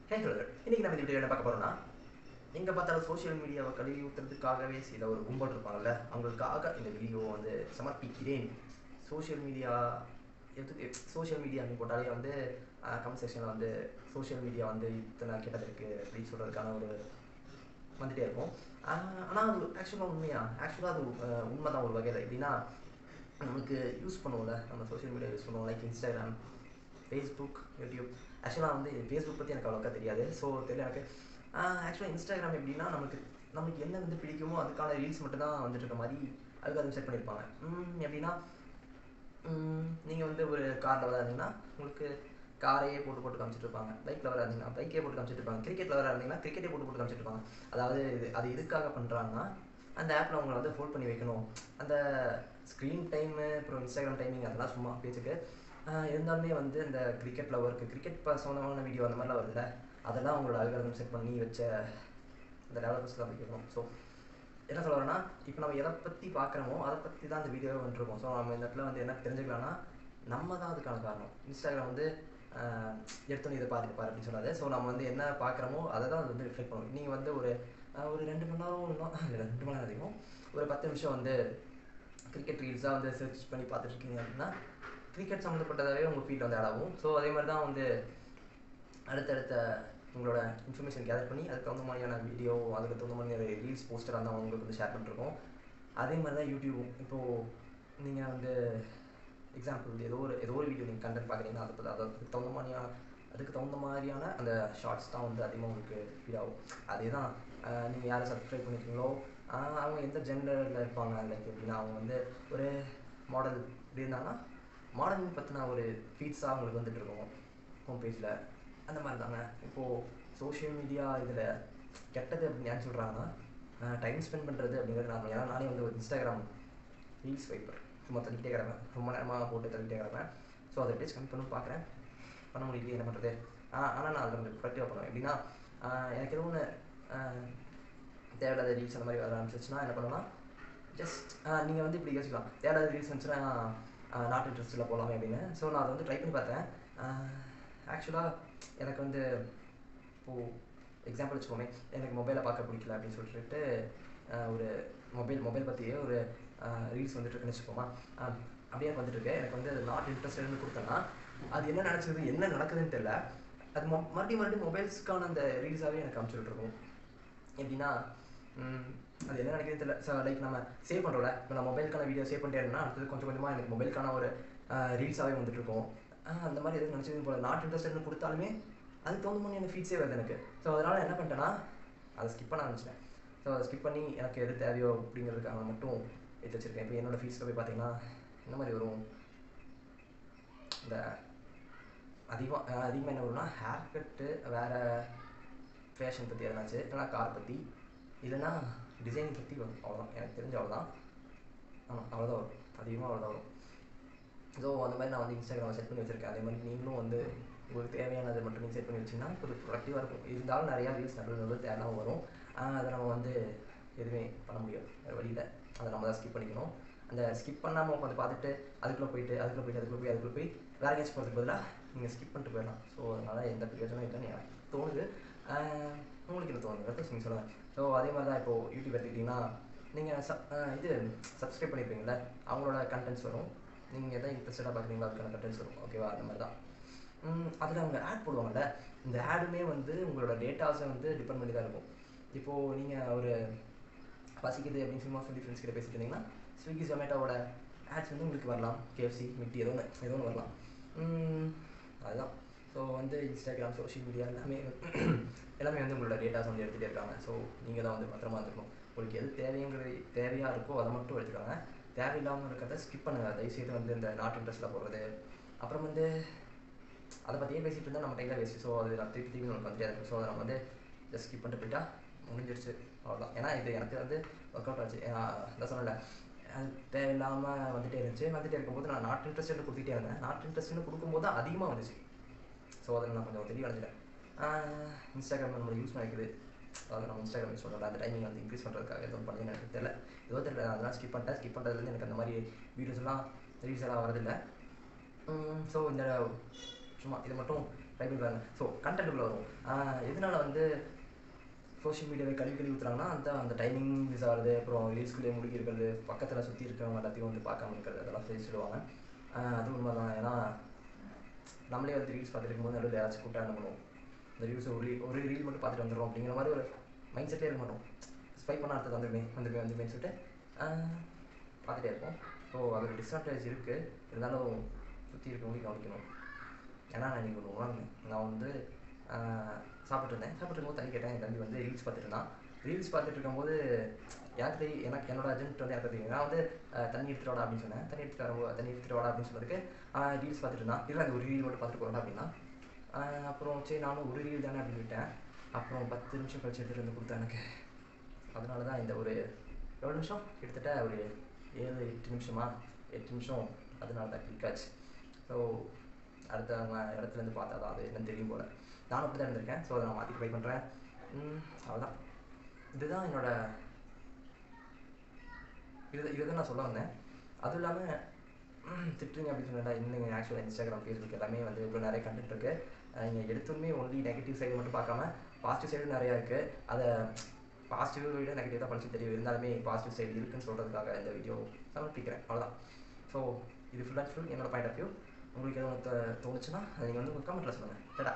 Hey hello, இன்னைக்கு நம்ம இந்த வீடியோ என்ன பார்க்க போறோம்னா, எங்க பார்த்தாலும் சோஷியல் மீடியாவை கழுவி ஊத்துறதுக்காகவே சில ஒரு கும்பல் இருப்பாங்கல்ல, அவங்களுக்காக இந்த வீடியோ வந்து சமர்ப்பிக்கிறேன். சோஷியல் மீடியா எதுக்கு சோஷியல் மீடியான்னு போட்டாலே வந்து கமெண்ட் செக்ஷனில் வந்து சோஷியல் மீடியா வந்து இத்தனை கெட்டது இருக்குது அப்படின்னு சொல்கிறதுக்கான ஒரு வந்துட்டே இருக்கும். ஆனால் அது ஆக்சுவலாக ஆக்சுவலாக அது உண்மை தான் ஒரு வகையில். எப்படின்னா, நமக்கு யூஸ் பண்ணுவோம்ல, நம்ம சோஷியல் மீடியா யூஸ் பண்ணுவோம், லைக் இன்ஸ்டாகிராம், ஃபேஸ்புக், யூடியூப். ஆக்சுவலாக வந்து ஃபேஸ்புக் பற்றி எனக்கு அவ்வளோக்கா தெரியாது, ஸோ தெரியல எனக்கு. ஆக்சுவலாக இன்ஸ்டாகிராம் எப்படின்னா, நமக்கு என்ன வந்து பிடிக்குமோ அதுக்கான ரீல்ஸ் மட்டும் தான் வந்துட்டு இருக்க மாதிரி அதுக்கு அது செட் பண்ணியிருப்பாங்க. எப்படின்னா, நீங்கள் வந்து ஒரு கார் லவராக இருந்தீங்கன்னா உங்களுக்கு காரையே போட்டு காமிச்சிட்டு இருப்பாங்க. பைக் லவராக இருந்தீங்கன்னா பைக்கே போட்டு காமிச்சிட்டு இருப்பாங்க. கிரிக்கெட் லவராக இருந்தீங்கன்னா கிரிக்கெட்டே போட்டு காமிச்சிட்டு இருப்பாங்க. அதாவது அது எதுக்காக பண்ணுறாங்கன்னா, அந்த ஆப்பில் அவங்களை வந்து ஹோல்ட் பண்ணி வைக்கணும். அந்த ஸ்க்ரீன் டைமு அப்புறம் இன்ஸ்டாகிராம் டைமிங் அதெல்லாம் சும்மா பேச்சுக்கு. இருந்தாலுமே வந்து இந்த கிரிக்கெட் லவருக்கு கிரிக்கெட் சம்மந்தமான வீடியோ அந்த மாதிரிலாம் வருதுல்ல, அதெல்லாம் அவங்களோட அல்காரிதம் செட் பண்ணி வச்ச இந்த டெவலப்பர்ஸ் தான் பிடிக்கணும். ஸோ என்ன சொல்ல வரேன்னா, இப்போ நம்ம எதை பற்றி பார்க்குறோமோ அதை பற்றி தான் அந்த வீடியோவை வந்துருக்கோம். ஸோ நம்ம இந்த இடத்துல வந்து என்ன தெரிஞ்சுக்கலாம்னா, நம்ம தான் அதுக்கான காரணம். இன்ஸ்டாகிராம் வந்து எடுத்தோன்னு இதை பாரு அப்படின்னு சொல்லாது. ஸோ நம்ம வந்து என்ன பார்க்குறோமோ அதை தான் அது வந்து ரிஃப்ளெக்ட் பண்ணும். நீங்கள் வந்து ஒரு 2 மணி நேரம் இன்னும் 2 மணி நேரம் அதிகம், ஒரு 10 நிமிஷம் வந்து கிரிக்கெட் ரீல்ஸாக வந்து சர்ச் பண்ணி பார்த்துட்ருக்கீங்க அப்படின்னா, கிரிக்கெட் சம்மந்தப்பட்டதாகவே உங்கள் ஃபீல்டு வந்து ஆட் ஆகும். ஸோ அதே மாதிரி தான் வந்து அடுத்தடுத்த உங்களோட இன்ஃபர்மேஷன் கேதர் பண்ணி அதுக்கு தகுந்த மாதிரியான வீடியோ, அதுக்கு தகுந்த மாதிரியான ரீல்ஸ் போஸ்டராக இருந்தால் உங்களுக்கு வந்து ஷேர் பண்ணிருக்கோம். அதே மாதிரி தான் யூடியூபும். இப்போது நீங்கள் வந்து எக்ஸாம்பிள் ஏதோ ஒரு வீடியோ நீங்கள் கண்டென்ட் பார்க்குறீங்கன்னா அதுக்கு தகுந்த மாதிரியான அந்த ஷார்ட்ஸ் தான் வந்து அதிகமாக உங்களுக்கு ஃபீட் ஆகும். அதே தான் நீங்கள் யாரை சப்ஸ்கிரைப் பண்ணியிருக்கீங்களோ அவங்க எந்த ஜெண்டரில் இருப்பாங்க, லைக் எப்படின்னா அவங்க வந்து ஒரு மாடல் இப்படி இருந்தாங்கன்னா மாடலிங் பற்றின ஒரு ஃபீட்ஸாக அவங்களுக்கு வந்துட்டு இருக்கும் ஹோம் பேஜில். அந்த மாதிரி தாங்க இப்போது சோஷியல் மீடியா இதில் கெட்டது அப்படின்னு ஏன் சொல்கிறாங்கன்னா, டைம் ஸ்பெண்ட் பண்ணுறது அப்படிங்கிறது நான். ஏன்னா நானே வந்து ஒரு இன்ஸ்டாகிராம் ரீல்ஸ் வைப்பேன், சும்மா தள்ளிக்கிட்டே கிடப்பேன், ரொம்ப நேரமாக போட்டு தள்ளிக்கிட்டே கிடப்பேன். ஸோ அதை எப்படி கம்மி பண்ணணும்னு பார்க்குறேன், பண்ண முடியலையே என்ன பண்ணுறது. ஆனால் நான் அதில் கொஞ்சம் ப்ரொடக்டிவாக பண்ணுவேன். எப்படின்னா, எனக்கு எதுவும் ஒன்று தேவையில்லாத ரீல்ஸ் அந்த மாதிரி வர ஆரம்பிச்சிச்சுன்னா என்ன பண்ணுவேன்னா, ஜஸ்ட் நீங்கள் வந்து இப்படி யோசிக்கலாம், தேவையில்லாத ரீல்ஸ் வந்துச்சுன்னா நாட் இன்ட்ரெஸ்ட்டில் போகலாமே அப்படின்னு. ஸோ நான் அதை வந்து ட்ரை பண்ணி பார்த்தேன். ஆக்சுவலாக எனக்கு வந்து இப்போது எக்ஸாம்பிள் வச்சுக்கோமே, எனக்கு மொபைலை பார்க்க பிடிக்கல அப்படின்னு சொல்லிட்டு ஒரு மொபைல் பற்றியே ஒரு ரீல்ஸ் வந்துட்டு இருக்குன்னு வச்சுக்கோமா. அப்படியே வந்துட்டுருக்கு, எனக்கு வந்து அது நாட் இன்ட்ரெஸ்டட்னு கொடுத்தேன்னா அது என்ன நினச்சது என்ன நடக்குதுன்னு தெரியல, அது மறுபடியும் மொபைல்ஸ்க்கான அந்த ரீல்ஸாகவே எனக்கு அனுப்பிச்சுட்ருக்கும். எப்படின்னா அது என்ன நினைக்கிறதுன்னு தெரியல. ஸோ லைக் நம்ம சேவ் பண்ணுறோம்ல, இப்போ நான் மொபைலுக்கான வீடியோ சேவ் பண்ணிட்டேன்னா அடுத்தது கொஞ்சம் கொஞ்சமாக எனக்கு மொபைலுக்கான ஒரு ரீல்ஸாகவே வந்துட்டுருக்கும். அந்த மாதிரி எதுவும் நினச்சது போல் நாட் இன்ட்ரெஸ்டட்னு கொடுத்தாலுமே அதுக்கு தகுந்த மாதிரி எனக்கு ஃபீட்ஸே வருது எனக்கு. ஸோ அதனால் என்ன பண்ணிட்டேன்னா அதை ஸ்கிப் பண்ண ஆரம்பிச்சிட்டேன். ஸோ அதை ஸ்கிப் பண்ணி எனக்கு எது தேவையோ அப்படிங்கிறதுக்காக மட்டும் எடுத்து வச்சுருக்கேன். இப்போ என்னோடய ஃபீட்ஸில் போய் பார்த்தீங்கன்னா இந்த மாதிரி வரும். இந்த அதிகமாக என்ன வரும்னா, ஹேர் கட்டு, வேறு ஃபேஷன் பற்றி எதனாச்சு, இல்லைனா கார் பற்றி, இல்லைனா டிசைனிங் பற்றி வரும். அவ்வளோதான் எனக்கு தெரிஞ்ச அவ்வளோதான். ஆமாம், அவ்வளோதான் வரும், அதிகமாக அவ்வளோதான் வரும். ஸோ அந்த மாதிரி நான் வந்து இன்ஸ்டாகிராமில் செட் பண்ணி வச்சுருக்கேன். அதே மாதிரி நீங்களும் வந்து உங்களுக்கு தேவையானது மட்டும் நீங்கள் செட் பண்ணி வச்சிங்கன்னா கொஞ்சம் ப்ரொடக்டிவாக இருக்கும். இருந்தாலும் நிறையா ரீல்ஸ் நடுவில் தேவையாக வரும். அதை நம்ம வந்து எதுவுமே பண்ண முடியாது, வேறு வழியில் அதை நம்ம தான் ஸ்கிப் பண்ணிக்கணும். அந்த ஸ்கிப் பண்ணாமல் உட்காந்து பார்த்துட்டு அதுக்குள்ளே போய் வேறு எங்கேயாச்சும் போகிறதுக்கு பதிலாக நீங்கள் ஸ்கிப் பண்ணிட்டு போயிடலாம். ஸோ அதனால் எந்த பிரயோஜனம் இல்லைன்னு எனக்கு தோணுது. உங்களுக்கு என்ன தோணுது நீங்கள் சொல்லுங்கள். ஸோ அதே மாதிரி தான் இப்போது யூடியூப் எடுத்துக்கிட்டிங்கன்னா நீங்கள் இது சப்ஸ்கிரைப் பண்ணியிருப்பீங்களே, அவங்களோட கண்டென்ட்ஸ் வரும். நீங்கள் எதாவது இன்ட்ரெஸ்டடாக பார்க்குறீங்களா அதுக்கான கண்டென்ட்ஸ் வரும். ஓகேவா? அந்த மாதிரி தான். அதில் அவங்க ஆட் போடுவாங்கள்ல, இந்த ஆடுமே வந்து உங்களோட டேட்டாஸை வந்து டிபெண்ட் பண்ணி தான் இருக்கும். இப்போது நீங்கள் ஒரு பசிக்குது அப்படின்னு சொல்லி ஃப்ரெண்ட்ஸ் கிட்ட பேசிட்டு இருந்தீங்கன்னா ஸ்விக்கி ஜொமேட்டோவோட ஆட்ஸ் வந்து உங்களுக்கு வரலாம். கேஎஃப்சி, மிட்டி ஏதோ ஒன்று வரலாம். அதுதான். ஸோ வந்து இன்ஸ்டாகிராம், சோஷியல் மீடியா எல்லாமே வந்து உங்களோட டேட்டாஸ் வந்து எடுத்துகிட்டே இருக்காங்க. ஸோ நீங்கள் தான் வந்து பத்திரமா இருந்துக்கணும். உங்களுக்கு எது தேவையாக இருக்கோ அதை மட்டும் எடுத்துக்காங்க. தேவையில்லாமல் இருக்கிறத ஸ்கிப் பண்ணுங்கள் தயவுசெய்து. வந்து இந்த நாட் இன்ட்ரெஸ்ட்டில் போடுறது, அப்புறம் வந்து அதை பற்றியே பேசிகிட்டு இருந்தால் நம்ம டைமில் வேஸ்ட்டு. ஸோ அது நான் திருப்பி நமக்கு வந்துட்டே இருக்கும். ஸோ அதை நம்ம வந்து ஜஸ்ட் ஸ்கிப் பண்ணிட்டு போயிட்டா முடிஞ்சிடுச்சு, அவ்வளோதான். ஏன்னா இது எனக்கு வந்து ஒர்க் அவுட் ஆச்சு. அதான் சொன்னல, அது தேவையில்லாமல் வந்துட்டே இருக்கும்போது நான் நாட் இன்ட்ரெஸ்ட்னு கொடுத்துட்டே இருந்தேன். நாட் இன்ட்ரெஸ்ட்னு கொடுக்கும்போது தான் அதிகமாக வந்துச்சு. ஸோ அதில் நான் கொஞ்சம் தெளிவடைஞ்சிட்டேன். இன்ஸ்டாகிராம் நம்ம யூஸ் பண்ணிக்குது, அதாவது நம்ம இன்ஸ்டாகிராம் யூஸ் பண்ணுறோம், அந்த டைமிங் வந்து இன்க்ரீஸ் பண்ணுறதுக்காக எதுவும் பண்ணி எனக்கு தெரியல. அதெல்லாம் ஸ்கிப் பண்ணுறதுலேருந்து எனக்கு அந்த மாதிரி வீடியோஸ் எல்லாம் ரீல்ஸ் எல்லாம் வரதில்லை. ஸோ இந்த சும்மா இதை மட்டும் ட்ரை பண்ணி பாருங்க. ஸோ கண்டென்ட்டுக்குள்ளே வரும். எதனால வந்து சோஷியல் மீடியாவை கழுவி ஊற்றுறாங்கன்னா அந்த டைமிங் மிஸ் ஆகுது, அப்புறம் ரீல்ஸ்குள்ளேயே முழுகி இருக்கிறது, பக்கத்தில் சுற்றி இருக்கிறவங்க எல்லாத்தையும் வந்து பார்க்காம இருக்கிறது, அதெல்லாம் சொல்லிடுவாங்க. அது உண்மை தான். ஏன்னா நம்மளே வந்து ரீல்ஸ் பார்த்துட்டு இருக்கும்போது நடுவில் யாராச்சும் கூப்பிட்டா என்ன பண்ணுவோம், இந்த ரீல்ஸ் ஒரு ரீல் மட்டும் பார்த்துட்டு வந்துடுறோம் அப்படிங்கிற மாதிரி ஒரு மைண்ட் செட்டே இருக்க மாட்டோம். ஸ்பைப் பண்ண அடுத்தது வந்துடுமே சொல்லிட்டு பார்த்துட்டே இருப்போம். ஸோ அதோட டிஸ்அட்வான்டேஜ் இருக்குது. இருந்தாலும் சுற்றி இருக்கவங்களையும் கவனிக்கணும். ஏன்னா நான் இன்றைக்கி ஒன்று உணர்ந்தேன். நான் வந்து சாப்பிட்ருக்கும்போது தண்ணி கேட்டேன். என் தம்பி வந்து ரீல்ஸ் பார்த்துட்டு இருந்தான். ரீல்ஸ் பார்த்துட்டு இருக்கும்போது எனக்கு என்னோட அர்ஜென்ட் வந்து எனக்கு தெரியும். நான் வந்து தண்ணி எடுத்துட்டு வாடா அப்படின்னு சொன்னேன். தண்ணி எடுத்துட்டு வாடா அப்படின்னு சொன்னதுக்கு ரீல்ஸ் பார்த்துட்டு இருந்தான். இல்லை அது ஒரு ரீல் மட்டும் பார்த்துட்டு போகிறா அப்படின்னா. அப்புறம் சரி நானும் ஒரு ரீல் தானே அப்படின்னு விட்டேன். அப்புறம் 10 நிமிஷம் கழிச்சு எடுத்துகிட்டு வந்து கொடுத்தேன் எனக்கு. அதனால தான் இந்த ஒரு எவ்வளோ நிமிஷம் கிட்டத்தட்ட ஒரு 7-8 நிமிஷம் அதனால தான் கிளிக் ஆச்சு. ஸோ அடுத்த இடத்துலேருந்து பார்த்தா தான் அது என்னன்னு தெரியும் போல். நானும் அப்படி தான் இருந்திருக்கேன். ஸோ அதை நான் மாற்றி ட்ரை பண்ணுறேன். அவ்வளோதான். இதுதான் என்னோட இதுதான் நான் சொல்ல வந்தேன். அதுவும் இல்லாமல் திட்டுறீங்க அப்படின்னு சொன்னா இன்னும் ஆக்சுவலாக Instagram, Facebook எல்லாமே வந்து இவ்வளோ நிறைய கண்டென்ட் இருக்குது. நீங்கள் எடுத்துமே ஒன்லி நெகட்டிவ் சைடு மட்டும் பார்க்காம பாசிட்டிவ் சைடும் நிறையா இருக்குது. அதை பாசிட்டிவ் விட நெகட்டிவ் தான் படிச்சு தெரியும். இருந்தாலுமே பாசிட்டிவ் சைடு இருக்குன்னு சொல்கிறதுக்காக இந்த வீடியோ சமர்ப்பிக்கிறேன். அவ்வளோதான். ஸோ இது ஃபுல் அண்ட் ஃபுல் என்னோட பாயிண்ட் ஆஃப் வியூ. உங்களுக்கு எதுவும் தோணுச்சுன்னா அதை நீங்கள் வந்து உங்கள் கமெண்ட்டில் சொல்லுங்கள். டடா.